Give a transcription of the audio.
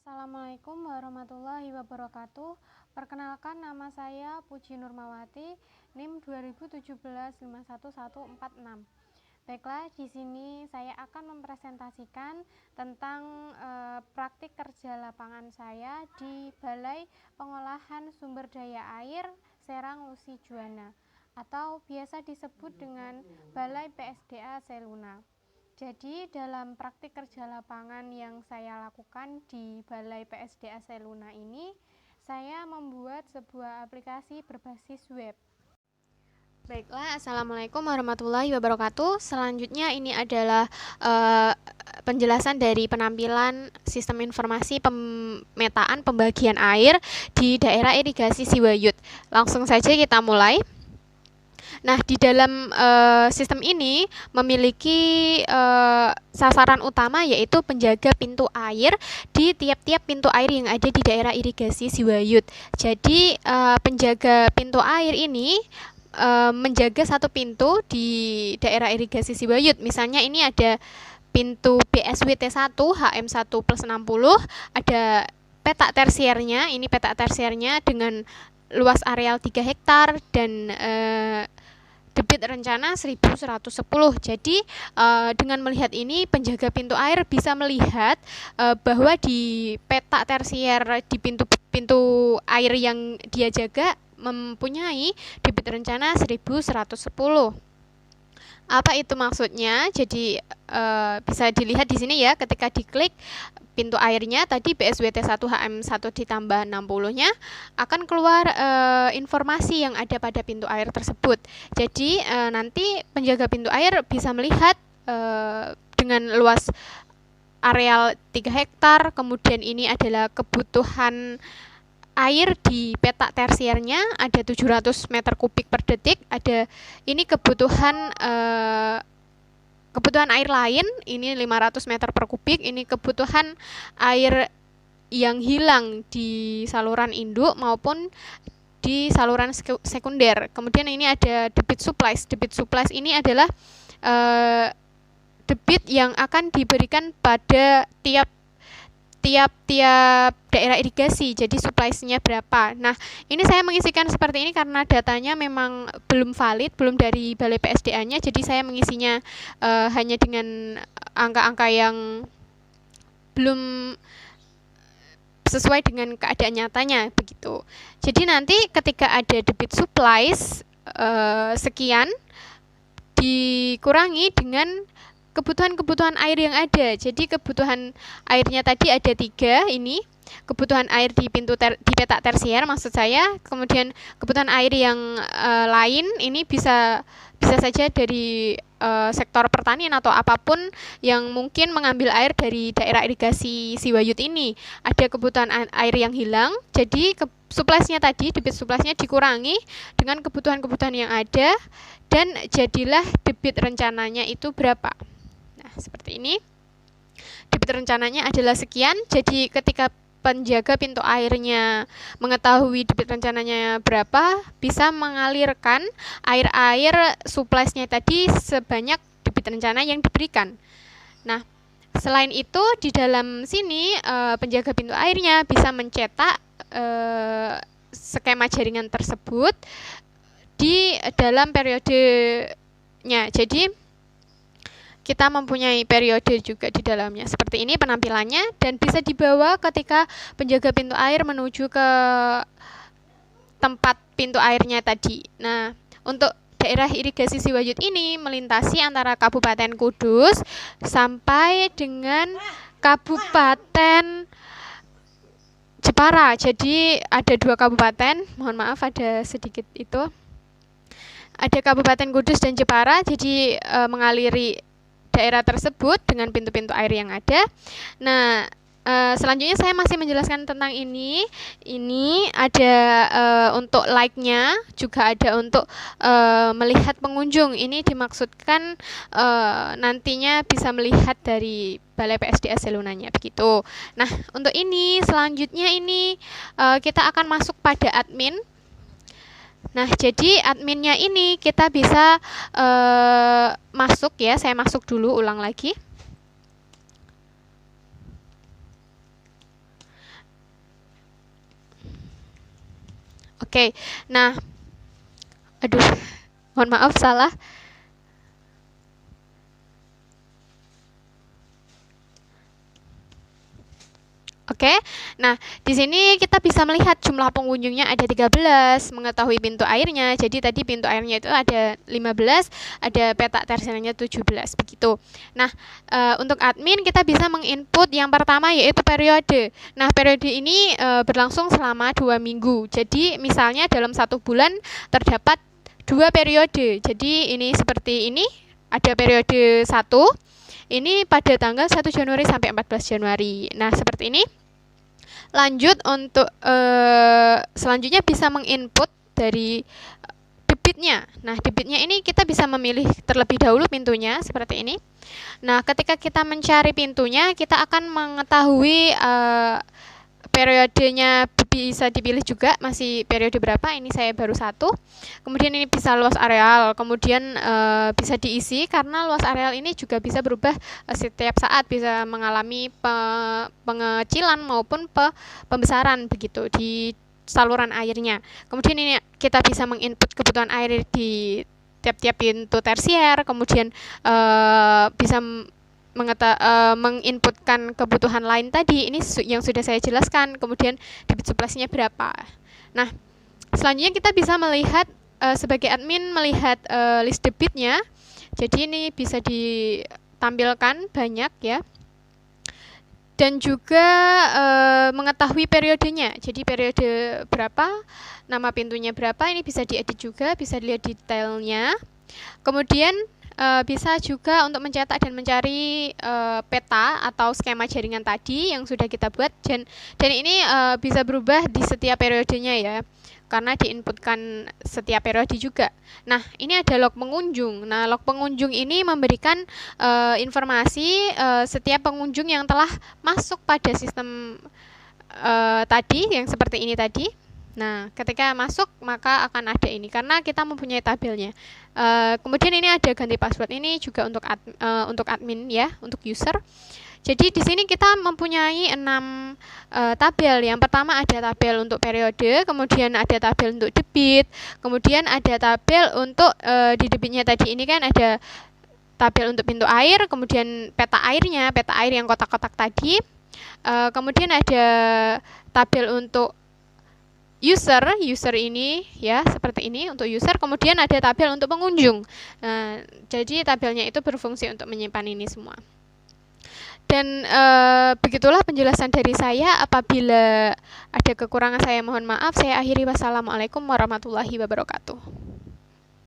Assalamualaikum warahmatullahi wabarakatuh. Perkenalkan, nama saya Puji Nurmawati, NIM 2017-51146. Baiklah, di sini saya akan mempresentasikan tentang praktik kerja lapangan saya di Balai Pengolahan Sumber Daya Air Serang Lusi Juwana atau biasa disebut dengan Balai PSDA Seluna. Jadi dalam praktik kerja lapangan yang saya lakukan di Balai PSDA Seluna ini, saya membuat sebuah aplikasi berbasis web. Baiklah, Assalamualaikum warahmatullahi wabarakatuh. Selanjutnya ini adalah penjelasan dari penampilan sistem informasi pemetaan pembagian air di daerah irigasi Siwayut. Langsung saja kita mulai. Nah, di dalam sistem ini memiliki sasaran utama yaitu penjaga pintu air di tiap-tiap pintu air yang ada di daerah irigasi Siwayut. Jadi penjaga pintu air ini menjaga satu pintu di daerah irigasi Siwayut. Misalnya ini ada pintu BSWT 1 HM1+60, ada petak tersiernya. Ini petak tersiernya dengan luas areal 3 hektar dan debit rencana 1110. Jadi dengan melihat ini, penjaga pintu air bisa melihat bahwa di petak tersier di pintu air yang dia jaga mempunyai debit rencana 1110. Apa itu maksudnya? Jadi bisa dilihat di sini ya, ketika diklik pintu airnya tadi BSWT 1 HM1 ditambah 60-nya akan keluar informasi yang ada pada pintu air tersebut. Jadi nanti penjaga pintu air bisa melihat dengan luas areal 3 hektar, kemudian ini adalah kebutuhan air di petak tersiernya ada 700 meter kubik per detik, ada ini kebutuhan air lain ini 500 meter per kubik, ini kebutuhan air yang hilang di saluran induk maupun di saluran sekunder. Kemudian ini ada debit supplies. Debit supplies ini adalah debit yang akan diberikan pada tiap daerah irigasi, jadi supplies-nya berapa. Nah, ini saya mengisikan seperti ini karena datanya memang belum valid, belum dari Balai PSDA-nya, jadi saya mengisinya hanya dengan angka-angka yang belum sesuai dengan keadaan nyatanya, begitu. Jadi nanti ketika ada debit supplies sekian dikurangi dengan kebutuhan air yang ada. Jadi kebutuhan airnya tadi ada 3, ini kebutuhan air di di petak tersier maksud saya. Kemudian kebutuhan air yang lain ini bisa saja dari sektor pertanian atau apapun yang mungkin mengambil air dari daerah irigasi Siwayut ini. Ada kebutuhan air yang hilang, jadi supplies-nya tadi, debit supplies-nya dikurangi dengan kebutuhan yang ada dan jadilah debit rencananya itu berapa. Nah, seperti ini. Debit rencananya adalah sekian. Jadi ketika penjaga pintu airnya mengetahui debit rencananya berapa, bisa mengalirkan air supplies-nya tadi sebanyak debit rencana yang diberikan. Nah, selain itu di dalam sini penjaga pintu airnya bisa mencetak skema jaringan tersebut di dalam periodenya. Jadi kita mempunyai periode juga di dalamnya. Seperti ini penampilannya dan bisa dibawa ketika penjaga pintu air menuju ke tempat pintu airnya tadi. Nah, untuk daerah irigasi Siwayut ini melintasi antara Kabupaten Kudus sampai dengan Kabupaten Jepara. Jadi ada 2 kabupaten, mohon maaf ada sedikit itu. Ada Kabupaten Kudus dan Jepara, jadi mengaliri daerah tersebut dengan pintu-pintu air yang ada. Nah, selanjutnya saya masih menjelaskan tentang ini. Ini ada untuk like-nya, juga ada untuk melihat pengunjung. Ini dimaksudkan nantinya bisa melihat dari Balai PSDA Selunanya, begitu. Nah, untuk ini selanjutnya ini kita akan masuk pada admin. Nah, jadi adminnya ini kita bisa masuk ya, saya masuk dulu, ulang lagi. Oke, nah, aduh, mohon maaf salah. Oke, nah di sini kita bisa melihat jumlah pengunjungnya ada 13, mengetahui pintu airnya. Jadi tadi pintu airnya itu ada 15, ada petak tersiernya 17 begitu. Nah, untuk admin kita bisa menginput yang pertama yaitu periode. Nah, periode ini berlangsung selama 2 minggu. Jadi misalnya dalam 1 bulan terdapat 2 periode. Jadi ini seperti ini, ada periode 1. Ini pada tanggal 1 Januari sampai 14 Januari. Nah, seperti ini. Lanjut untuk selanjutnya bisa menginput dari debitnya. Nah, debitnya ini kita bisa memilih terlebih dahulu pintunya seperti ini. Nah, ketika kita mencari pintunya, kita akan mengetahui periodenya bisa dipilih juga, masih periode berapa. Ini saya baru 1. Kemudian ini bisa luas areal, kemudian bisa diisi karena luas areal ini juga bisa berubah setiap saat, bisa mengalami pengecilan maupun pembesaran begitu di saluran airnya. Kemudian ini kita bisa menginput kebutuhan air di tiap-tiap pintu tersier, kemudian bisa menginputkan kebutuhan lain tadi, ini yang sudah saya jelaskan, kemudian debit supply-nya berapa. Nah, selanjutnya kita bisa melihat sebagai admin melihat list debitnya. Jadi ini bisa ditampilkan banyak ya. Dan juga mengetahui periodenya. Jadi periode berapa, nama pintunya berapa, ini bisa diedit juga, bisa dilihat detailnya. Kemudian bisa juga untuk mencetak dan mencari peta atau skema jaringan tadi yang sudah kita buat, dan ini bisa berubah di setiap periodenya ya, karena diinputkan setiap periode juga. Nah, ini ada log pengunjung. Nah, log pengunjung ini memberikan informasi setiap pengunjung yang telah masuk pada sistem tadi, yang seperti ini tadi. Nah, ketika masuk maka akan ada ini karena kita mempunyai tabelnya. Kemudian ini ada ganti password, ini juga untuk admin ya, untuk user. Jadi di sini kita mempunyai 6 tabel. Yang pertama ada tabel untuk periode, kemudian ada tabel untuk debit, kemudian ada tabel untuk di debitnya tadi ini kan ada tabel untuk pintu air, kemudian peta airnya, peta air yang kotak-kotak tadi. Kemudian ada tabel untuk user ini ya, seperti ini untuk user. Kemudian ada tabel untuk pengunjung. Jadi tabelnya itu berfungsi untuk menyimpan ini semua. Dan begitulah penjelasan dari saya. Apabila ada kekurangan saya mohon maaf. Saya akhiri, wassalamualaikum warahmatullahi wabarakatuh.